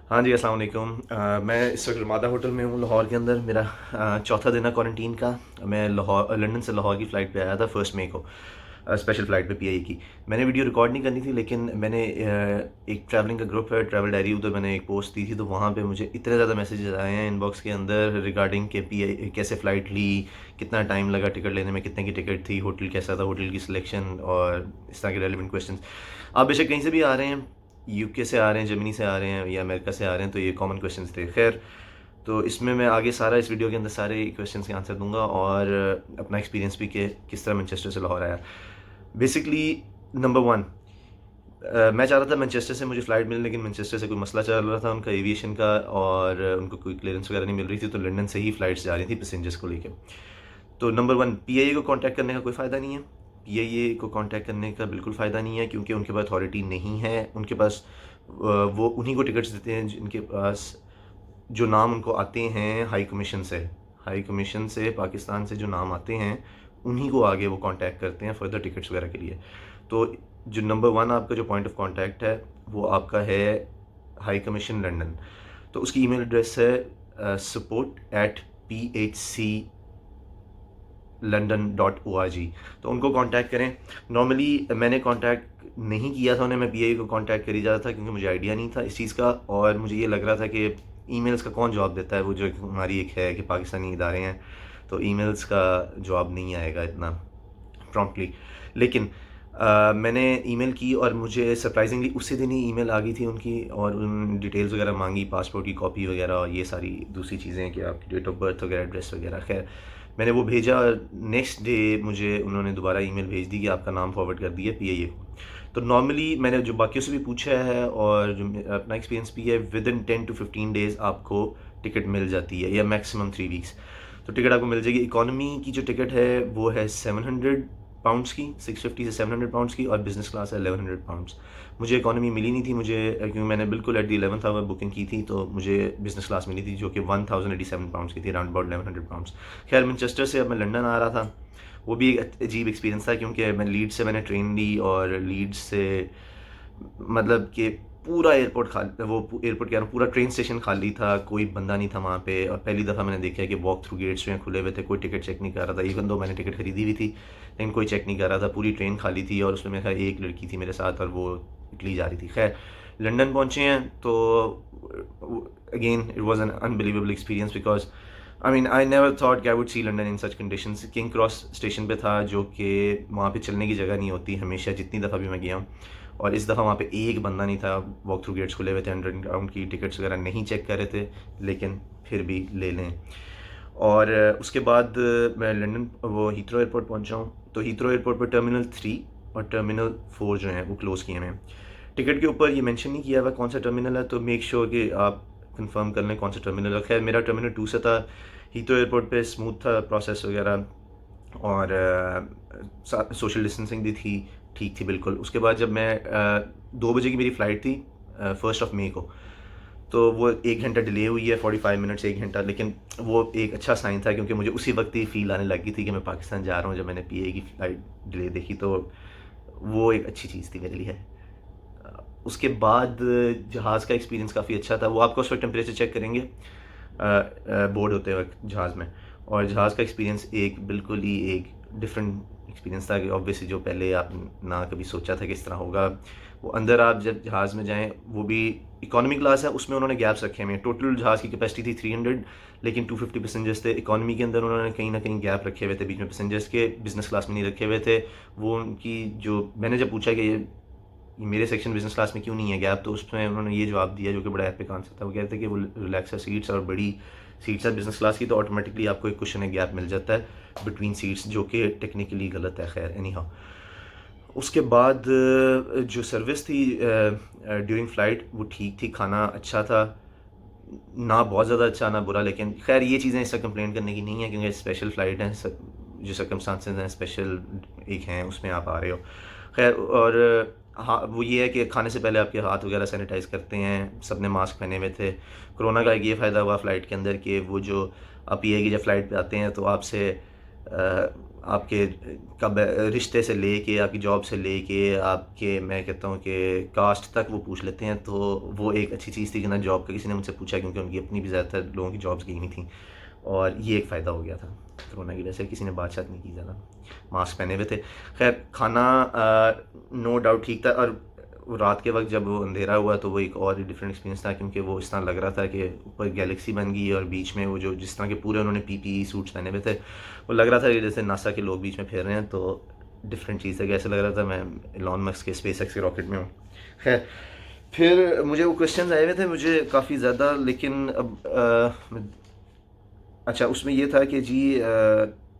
हाँ जी, अस्सलाम वालेकुम। मैं इस वक्त रमादा होटल में हूँ लाहौर के अंदर। मेरा चौथा दिन है क्वारंटीन का। मैं लंदन से लाहौर की फ़्लाइट पे आया था 1 मई को, स्पेशल फ़्लाइट पे पीआईए की। मैंने वीडियो रिकॉर्ड नहीं करनी थी, लेकिन मैंने एक ट्रैवलिंग का ग्रुप है, ट्रैवल डायरी, उधर मैंने एक पोस्ट दी थी, तो वहाँ पे मुझे इतने ज़्यादा मैसेजेस आए हैं इनबॉक्स के अंदर रिगार्डिंग के पीआई कैसे फ़्लाइट ली, कितना टाइम लगा टिकट लेने में, कितने की टिकट थी, होटल कैसा था, होटल की सिलेक्शन और इस तरह के रेलिवेंट क्वेश्चन। आप बेशक कहीं से भी आ रहे हैं, यूके से आ रहे हैं, जर्मनी से आ रहे हैं या अमेरिका से आ रहे हैं, तो ये कॉमन क्वेश्चंस थे। खैर, तो इसमें मैं आगे सारा इस वीडियो के अंदर सारे क्वेश्चंस के आंसर दूंगा और अपना एक्सपीरियंस भी कि किस तरह मैनचेस्टर से लाहौर आया। बेसिकली नंबर वन, मैं चाह रहा था मैनचेस्टर से मुझे फ़्लाइट मिले, लेकिन मैनचेस्टर से कोई मसला चल रहा था उनका एविएशन का और उनको कोई क्लियरेंस वगैरह नहीं मिल रही थी, तो लंदन से ही फ़्लाइट्स जा रही थी पैसेंजर्स को लेकर। तो नंबर वन, पीआईए को कांटेक्ट करने का कोई फ़ायदा नहीं है। पीआईए को कांटेक्ट करने का बिल्कुल फ़ायदा नहीं है, क्योंकि उनके पास अथॉरिटी नहीं है। उनके पास वो उन्हीं को टिकट्स देते हैं जिनके पास जो नाम उनको आते हैं हाई कमीशन से। हाई कमीशन से पाकिस्तान से जो नाम आते हैं, उन्हीं को आगे वो कांटेक्ट करते हैं फर्दर टिकट्स वगैरह के लिए। तो जो नंबर वन आपका जो पॉइंट ऑफ कांटेक्ट है, वो आपका है हाई कमीशन लंदन। तो उसकी ईमेल एड्रेस है support@phc london.org। तो उनको कांटेक्ट करें। नॉर्मली मैंने कांटेक्ट नहीं किया था उन्हें, मैं पीआई को कांटेक्ट कर ही जाता था, क्योंकि मुझे आइडिया नहीं था इस चीज़ का और मुझे ये लग रहा था कि ईमेल्स का कौन जवाब देता है। वो जो हमारी एक है कि पाकिस्तानी इदारे हैं, तो ईमेल्स का जवाब नहीं आएगा इतना प्रॉम्प्टली। लेकिन मैंने ईमेल की और मुझे सरप्राइजिंगली उसी दिन ही ईमेल आ गई थी उनकी, और उन डिटेल्स वगैरह मांगी, पासपोर्ट की कॉपी वगैरह और ये सारी दूसरी चीज़ें कि आपकी डेट ऑफ बर्थ वगैरह, एड्रेस वगैरह। खैर, मैंने वो भेजा और नेक्स्ट डे मुझे उन्होंने दोबारा ईमेल भेज दी कि आपका नाम फॉरवर्ड कर दिया पीआईए को। तो नॉर्मली मैंने जो बाकियों से भी पूछा है और जो अपना एक्सपीरियंस भी है, विद इन 10 to 15 डेज़ आपको टिकट मिल जाती है, या मैक्सिमम 3 वीक्स। तो टिकट आपको मिल जाएगी। इकॉनमी की जो टिकट है वो है 700 पाउंड्स की, 650 से 700 पाउंड्स की, और बिज़नेस क्लास है 1100 पाउंड्स। मुझे इकॉनमी मिली नहीं थी, मुझे क्योंकि मैंने बिल्कुल at the 11th our booking की थी, तो मुझे बिज़नेस क्लास मिली थी जो कि 1087 पाउंड्स की थी, अराउंड अबाउट 1100 पाउंड्स। खैर, मैनचेस्टर से अब मैं लंदन आ रहा था। वो भी एक अजीब एक्सपीरियंस था, क्योंकि मैं लीड्स से मैंने ट्रेन ली और लीड्स से मतलब कि पूरा एयरपोर्ट खाली, वो एयरपोर्ट कह रहा हूँ, पूरा ट्रेन स्टेशन खाली था, कोई बंदा नहीं था वहाँ पे। और पहली दफ़ा मैंने देखा है कि वॉक थ्रू गेट्स जो हैं खुले हुए थे, कोई टिकट चेक नहीं कर रहा था। इवन दो मैंने टिकट खरीदी हुई थी, लेकिन कोई चेक नहीं कर रहा था। पूरी ट्रेन खाली थी और उसमें मेरे ख्याल एक लड़की थी मेरे साथ और वो इटली जा रही थी। खैर, लंदन पहुँचे हैं तो again it was an unbelievable experience, because I mean I never thought I would see London in such conditions. King cross station पे था, जो कि वहाँ पे चलने की जगह नहीं होती हमेशा, जितनी दफ़ा भी मैं गया हूँ। और इस दफ़ा वहाँ पे एक बंदा नहीं था। वॉक थ्रू गेट्स खुले हुए थे, अंडरग्राउंड की टिकट्स वगैरह नहीं चेक कर रहे थे, लेकिन फिर भी ले लें। और उसके बाद मैं लंदन वो हीथ्रो एयरपोर्ट पहुँचा हूँ। तो हीथ्रो एयरपोर्ट पर टर्मिनल 3 और टर्मिनल 4 जो हैं वो क्लोज़ किए हैं। टिकट के ऊपर ये मेंशन नहीं किया हुआ कौन सा टर्मिनल है, तो मेक श्योर कि आप कंफर्म कर लें कौन सा टर्मिनल है। खैर, मेरा टर्मिनल 2 से था। हीथ्रो एयरपोर्ट पे स्मूथ था प्रोसेस वगैरह, और सोशल डिस्टेंसिंग भी थी, ठीक थी बिल्कुल। उसके बाद जब मैं 2 बजे की मेरी फ़्लाइट थी 1 मई को, तो वो 1 घंटा डिले हुई है, 45 मिनट्स 1 घंटा, लेकिन वो एक अच्छा साइन था, क्योंकि मुझे उसी वक्त ही फील आने लगी थी कि मैं पाकिस्तान जा रहा हूँ। जब मैंने पीए की फ़्लाइट डिले देखी, तो वो एक अच्छी चीज़ थी मेरे लिए। उसके बाद जहाज़ का एक्सपीरियंस काफ़ी अच्छा था। वो आपको उस वक्त टेम्परेचर चेक करेंगे बोर्ड होते वक्त जहाज़ में, और जहाज़ का एक्सपीरियंस एक बिल्कुल ही एक डिफरेंट एक्सपीरियंस था कि ऑब्वियसली जो पहले आप ना कभी सोचा था कि इस तरह होगा। वो अंदर आप जब जहाज़ में जाएं, वो भी इकॉनमी क्लास है, उसमें उन्होंने गैप्स रखे हुए हैं। टोटल जहाज़ की कैपेसिटी थी 300, लेकिन 250 पैसेंजर्स थे। इकॉनमी के अंदर उन्होंने कहीं ना कहीं गैप रखे हुए थे बीच में पैसेंजर्स के, बिज़नेस क्लास में नहीं रखे हुए थे। वो उनकी जो मैंने जब पूछा कि ये मेरे सेक्शन बिज़नेस क्लास में क्यों नहीं है गैप, तो उसमें उन्होंने ये जवाब दिया जो कि बड़ा एपिक आंसर था। वो कहते थे कि वो रिलैक्सर सीट्स और बड़ी सीट्स है बिज़नेस क्लास की, तो ऑटोमेटिकली आपको एक कुशन है गैप मिल जाता है बिटवीन सीट्स, जो कि टेक्निकली गलत है। खैर, एनी हाउ, उसके बाद जो सर्विस थी ड्यूरिंग फ़्लाइट, वो ठीक थी। खाना अच्छा था, ना बहुत ज़्यादा अच्छा ना बुरा, लेकिन खैर ये चीज़ें इससे कंप्लेंट करने की नहीं है, क्योंकि स्पेशल फ़्लाइट है, जो सर्कमस्टांसेस हैं स्पेशल एक हैं, उसमें आप आ रहे हो। खैर, और हाँ, वो ये है कि खाने से पहले आपके हाथ वगैरह सैनिटाइज़ करते हैं, सब ने मास्क पहने हुए थे। कोरोना का एक ये फ़ायदा हुआ फ़्लाइट के अंदर कि वो जो आप ये है कि जब फ़्लाइट पे आते हैं तो आपसे आपके कब रिश्ते से लेके, आपकी जॉब से लेके, आपके मैं कहता हूँ कि कास्ट तक वो पूछ लेते हैं। तो वो एक अच्छी चीज़ थी कि ना जॉब का किसी ने मुझसे पूछा, क्योंकि उनकी अपनी भी ज़्यादातर लोगों की जॉब्स गई नहीं थी, और ये एक फ़ायदा हो गया था कोरोना की वजह से। किसी ने बात नहीं की ज़्यादा, मास्क पहने हुए थे। खैर खाना नो डाउट ठीक था, और वो रात के वक्त जब वो अंधेरा हुआ तो वो एक और ही डिफरेंट एक्सपीरियंस था, क्योंकि वो इस तरह लग रहा था कि ऊपर गैलेक्सी बन गई और बीच में वो जो जिस तरह के पूरे उन्होंने पीपीई सूट्स पहने हुए थे, वो लग रहा था कि जैसे नासा के लोग बीच में फिर रहे हैं। तो डिफरेंट चीज़ है कि ऐसा लग रहा था मैं एलॉन मस्क के स्पेस एक्स के रॉकेट में हूँ। खैर फिर मुझे वो क्वेश्चन आए हुए थे मुझे काफ़ी ज़्यादा, लेकिन अब अच्छा उसमें ये था कि जी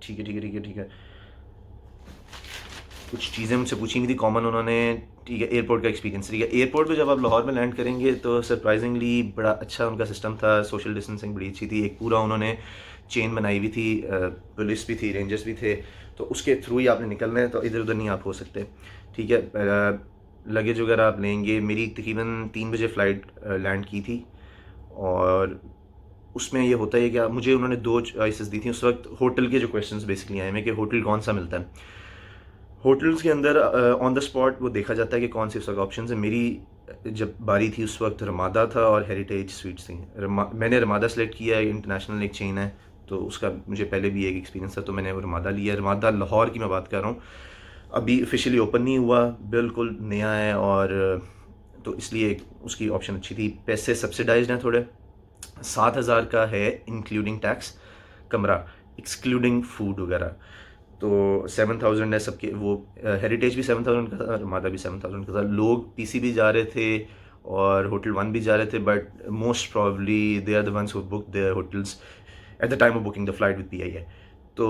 ठीक है ठीक है ठीक है ठीक है, कुछ चीज़ें मुझसे पूछी हुई थी कॉमन उन्होंने। ठीक है, एयरपोर्ट का एक्सपीरियंस। ठीक है, एयरपोर्ट पे जब आप लाहौर में लैंड करेंगे तो सरप्राइजिंगली बड़ा अच्छा उनका सिस्टम था, सोशल डिस्टेंसिंग बड़ी अच्छी थी। एक पूरा उन्होंने चेन बनाई हुई थी, पुलिस भी थी, रेंजर्स भी थे, तो उसके थ्रू ही आपने निकलना है, तो इधर उधर नहीं आप हो सकते। ठीक है, लगेज वगैरह आप लेंगे। मेरी तकरीबन 3 बजे फ़्लाइट लैंड की थी, और उसमें ये होता है कि मुझे उन्होंने 2 चॉइसेस दी थी उस वक्त। होटल के जो क्वेश्चंस बेसिकली आए हैं कि होटल कौन सा मिलता है। होटल्स के अंदर ऑन द स्पॉट वो देखा जाता है कि कौन से उस वक्त ऑप्शन है। मेरी जब बारी थी उस वक्त रमादा था और हेरिटेज स्वीट्स थी। मैंने रमादा सेलेक्ट किया है, इंटरनेशनल एक चेन है, तो उसका मुझे पहले भी एक एक्सपीरियंस था, तो मैंने वो रमादा लिया। रमादा लाहौर की मैं बात कर रहा हूँ, अभी ऑफिशियली ओपन नहीं हुआ, बिल्कुल नया है, और तो इसलिए उसकी ऑप्शन अच्छी थी। पैसे सब्सिडाइज्ड हैं थोड़े। 7,000 का है इंक्लूडिंग टैक्स कमरा, एक्सक्लूडिंग फूड वगैरह। तो 7,000 है सबके। वो हेरिटेज भी 7,000 का था, रमादा भी 7,000 का था। लोग पीसी भी जा रहे थे और होटल वन भी जा रहे थे, but most probably they are the ones who book their hotels at the time of booking the flight with PI है। तो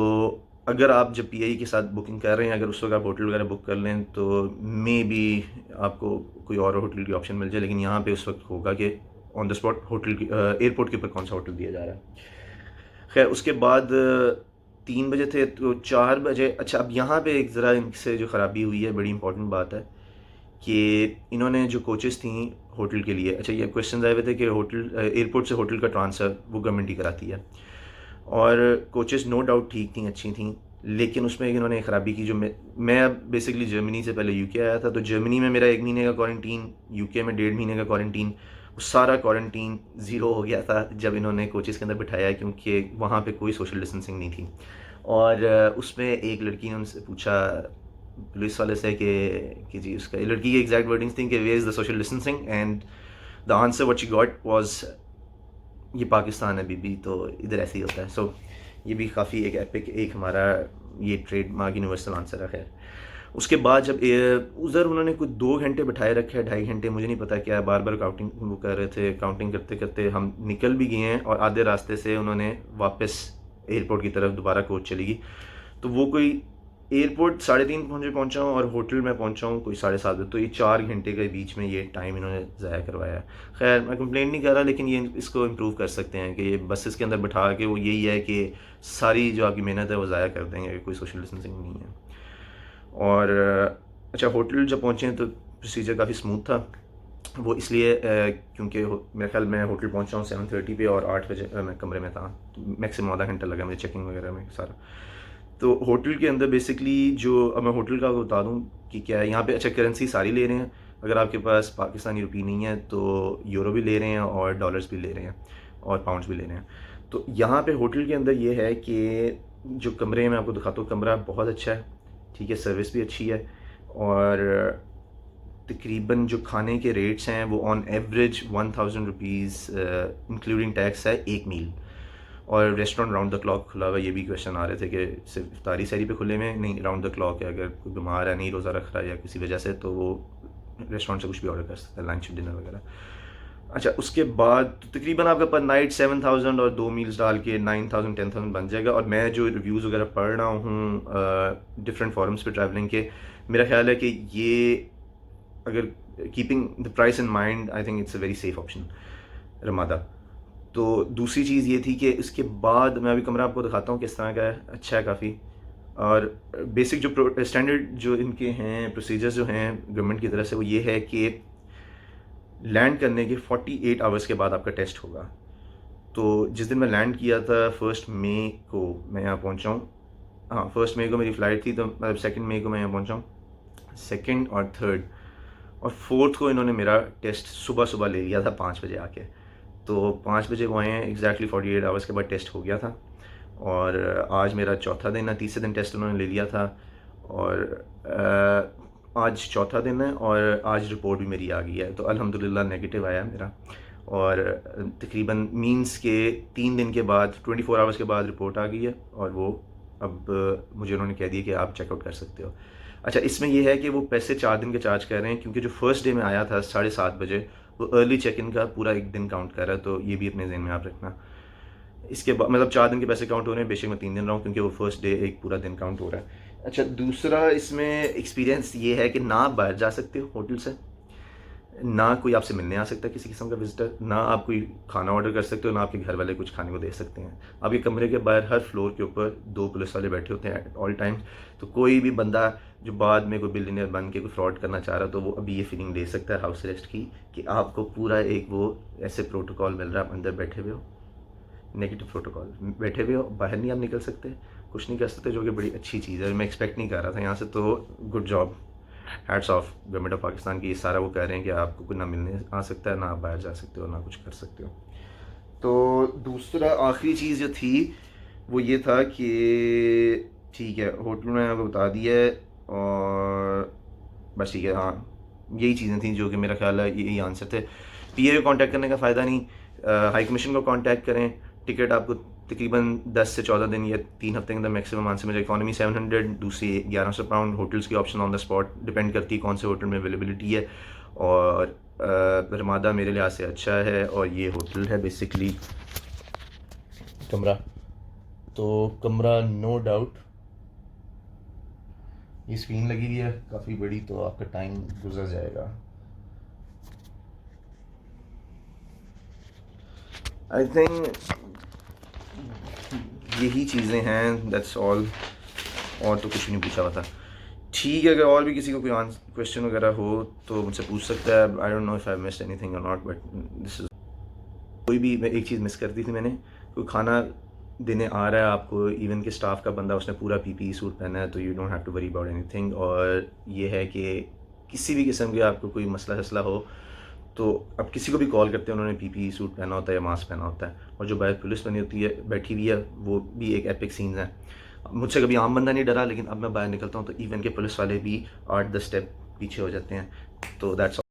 अगर आप जब पीआई के साथ बुकिंग कर रहे हैं, अगर उस वक्त आप होटल वगैरह बुक कर लें, तो मे बी आपको कोई और होटल की ऑप्शन मिल जाए। लेकिन यहाँ पे उस वक्त होगा कि ऑन द स्पॉट होटल की एयरपोर्ट के ऊपर कौन सा होटल दिया जा रहा है। खैर उसके बाद 3 बजे थे, तो 4 बजे। अच्छा अब यहाँ पे एक ज़रा इनसे जो ख़राबी हुई है, बड़ी इंपॉर्टेंट बात है कि इन्होंने जो कोचेस थी होटल के लिए, अच्छा ये क्वेश्चन आए हुए थे कि होटल एयरपोर्ट से होटल का ट्रांसफ़र वो गवर्नमेंट ही कराती है, और कोचेस नो डाउट ठीक थी, अच्छी थी। लेकिन उसमें एक इन्होंने ख़राबी की, जो मैं अब बेसिकली जर्मनी से पहले यूके आया था, तो जर्मनी में मेरा 1 महीने का क्वारंटीन, यूके में 1.5 महीने का क्वारंटीन। सारा क्वारंटीन ज़ीरो हो गया था जब इन्होंने कोचेस के अंदर बिठाया, क्योंकि वहाँ पे कोई सोशल डिस्टेंसिंग नहीं थी। और उसमें एक लड़की ने उनसे पूछा, पुलिस वाले से, कि जी उसका, लड़की की एग्जैक्ट वर्डिंग्स थी कि where is the social distancing, and the answer what she got was, ये पाकिस्तान है बीबी, तो इधर ऐसे ही होता है। सो ये भी काफ़ी एक एपिक, एक हमारा ये ट्रेडमार्क यूनिवर्सल आंसर है। खैर उसके बाद जब उधर उन्होंने कुछ 2 घंटे बिठाए रखे हैं, 2.5 घंटे, मुझे नहीं पता क्या, बार बार काउंटिंग वो कर रहे थे। काउंटिंग करते करते हम निकल भी गए हैं, और आधे रास्ते से उन्होंने वापस एयरपोर्ट की तरफ दोबारा कोच चलेगी। तो वो कोई एयरपोर्ट 3:30 पहुंचा हूँ, और होटल में पहुंचा हूँ कोई 7:30 बजे। तो ये 4 घंटे के बीच में ये टाइम इन्होंने ज़ाया करवाया है। खैर मैं कंप्लेंट नहीं कर रहा, लेकिन ये इसको इम्प्रूव कर सकते हैं कि ये बसेस के अंदर बैठा के, वो यही है कि सारी जो आपकी मेहनत है वो ज़ाया कर देंगे, कोई सोशल डिस्टेंसिंग नहीं है। और अच्छा होटल जब पहुँचे हैं तो प्रोसीजर काफ़ी स्मूथ था। वो इसलिए क्योंकि मेरे ख्याल मैं होटल पहुंचा हूँ 7:30 पे, और 8 बजे मैं कमरे में था। तो मैक्सिमम आधा घंटा लगा मुझे चेकिंग वगैरह में सारा। तो होटल के अंदर बेसिकली जो, अब मैं होटल का बता दूं कि क्या है यहाँ पे। अच्छा करेंसी सारी ले रहे हैं, अगर आपके पास पाकिस्तानी रुपये नहीं है तो यूरो भी ले रहे हैं, और डॉलर्स भी ले रहे हैं, और पाउंड्स भी ले रहे हैं। तो यहाँ पे होटल के अंदर ये है कि जो कमरे में आपको दिखाता हूँ, कमरा बहुत अच्छा है, ठीक है, सर्विस भी अच्छी है, और तकरीबन जो खाने के रेट्स हैं वो on average 1,000 rupees including tax है एक मील। और रेस्टोरेंट राउंड द क्लॉक खुला हुआ है। ये भी क्वेश्चन आ रहे थे कि सिर्फ इफ्तारी सहरी पे खुले में नहीं, राउंड द क्लॉक है। अगर कोई बीमार है, नहीं रोज़ा रख रहा है या किसी वजह से, तो वो रेस्टोरेंट से कुछ भी ऑर्डर कर सकता है, लंच डिनर वगैरह। अच्छा उसके बाद तो तकरीबन आपका पर नाइट 7,000 और 2 मील्स डाल के 9,000 10,000 बन जाएगा। और मैं जो रिव्यूज़ वगैरह पढ़ रहा हूँ डिफरेंट फॉरम्स पे ट्रैवलिंग के, मेरा ख्याल है कि ये, अगर keeping the price in mind, I think it's a very safe option Ramada. तो दूसरी चीज़ ये थी कि इसके बाद मैं अभी कमरा आपको दिखाता हूँ किस तरह का है, अच्छा है काफ़ी। और बेसिक जो स्टैंडर्ड जो इनके हैं प्रोसीजर्स जो हैं गवर्नमेंट की तरफ से, वो ये है कि लैंड करने के 48 आवर्स के बाद आपका टेस्ट होगा। तो जिस दिन मैं लैंड किया था 1 मई को मैं यहाँ पहुँचा हूँ, हाँ 1 मई को मेरी फ़्लाइट थी, तो मतलब 2 मई को मैं यहाँ पहुँचा हूँ। 2 और 3 और 4 को इन्होंने मेरा टेस्ट सुबह सुबह ले लिया था 5 बजे आके। तो 5 बजे वो आए हैं, एग्जैक्टली 48 आवर्स के बाद टेस्ट हो गया था। और आज मेरा चौथा दिन है, तीसरे दिन टेस्ट उन्होंने ले लिया था। और आज चौथा दिन है और आज रिपोर्ट भी मेरी आ गई है, तो अल्हम्दुलिल्लाह नेगेटिव आया मेरा। और तकरीबन मीन्स के 3 दिन के बाद 24 आवर्स के बाद रिपोर्ट आ गई है, और वो अब मुझे उन्होंने कह दिया कि आप चेकआउट कर सकते हो। अच्छा, इसमें यह है कि वो पैसे 4 दिन के चार्ज कर रहे हैं, क्योंकि जो फर्स्ट डे में आया था 7:30 बजे, वो अर्ली चेक इन का पूरा 1 दिन काउंट कर रहा है, तो ये भी अपने जहन में आप रखना। इसके बाद मतलब 4 दिन के पैसे काउंट हो रहे हैं, बेशक मैं 3 दिन रहा हूँ, क्योंकि वो फर्स्ट डे एक पूरा दिन काउंट हो रहा है। अच्छा, दूसरा इसमें एक्सपीरियंस ये है कि ना आप बाहर जा सकते हो होटल से, ना कोई आपसे मिलने आ सकता है किसी किस्म का विजिटर, ना आप कोई खाना ऑर्डर कर सकते हो, ना आपके घर वाले कुछ खाने को दे सकते हैं। आपके कमरे के बाहर हर फ्लोर के ऊपर 2 पुलिस वाले बैठे होते हैं ऑल टाइम। तो कोई भी बंदा जो बाद में कोई बिलियनियर बन के कोई फ्रॉड करना चाह रहा, तो वो अभी ये फीलिंग ले सकता है हाउस अरेस्ट की, कि आपको पूरा एक वो ऐसे प्रोटोकॉल मिल रहा है, आप अंदर बैठे हुए हो, नेगेटिव प्रोटोकॉल, बैठे हुए हो, बाहर नहीं आप निकल सकते, कुछ नहीं कर सकते, जो कि बड़ी अच्छी चीज़ है। मैं एक्सपेक्ट नहीं कर रहा था यहाँ से, तो good job, hats off government of Pakistan की। ये सारा वो कह रहे हैं कि आपको कुछ ना मिलने आ सकता है, ना आप बाहर जा सकते हो, ना कुछ कर सकते हो। तो दूसरा आखिरी चीज़ जो थी वो ये था कि ठीक है, होटल में आपको बता दिया है, और बस ठीक है। हाँ, यही चीज़ें थी जो कि मेरा ख्याल है यही आंसर थे। पीए को कांटेक्ट करने का फ़ायदा नहीं, हाई कमीशन को कांटेक्ट करें। टिकट आपको तकरीबन 10 से 14 दिन या 3 हफ्ते के अंदर मैक्सिमम आंसर में। इकॉनमी 700, दूसरी 1100 पाउंड। होटल्स की option on the spot depend करती है कौन से होटल में अवेलेबिलिटी है। और रमादा मेरे लिहाज से अच्छा है, और ये होटल है बेसिकली कमरा, तो कमरा नो डाउट। ये स्क्रीन लगी हुई है काफ़ी बड़ी, तो आपका टाइम गुजर जाएगा। आई थिंक यही चीज़ें हैं, दैट्स ऑल। और तो कुछ नहीं पूछा हुआ था। ठीक है, अगर और भी किसी को कोई क्वेश्चन वगैरह हो तो मुझसे पूछ सकता है। I don't know if I missed anything और नॉट, बट दिस इज़ कोई भी मैं एक चीज़ मिस कर दी थी मैंने। कोई खाना देने आ रहा है आपको, इवन के स्टाफ का बंदा, उसने पूरा पीपीई सूट पहना है, तो you don't have to worry about anything. और ये है कि किसी भी किस्म के आपको कोई मसला हसला हो, तो अब किसी को भी कॉल करते हैं, उन्होंने पीपीई सूट पहना होता है या मास्क पहना होता है। और जो बाहर पुलिस बनी होती है, बैठी हुई है, वो भी एक एपिक सीन्स है। मुझसे कभी आम बंदा नहीं डरा, लेकिन अब मैं बाहर निकलता हूँ तो इवन के पुलिस वाले भी 8-10 स्टेप पीछे हो जाते हैं। तो दैट्स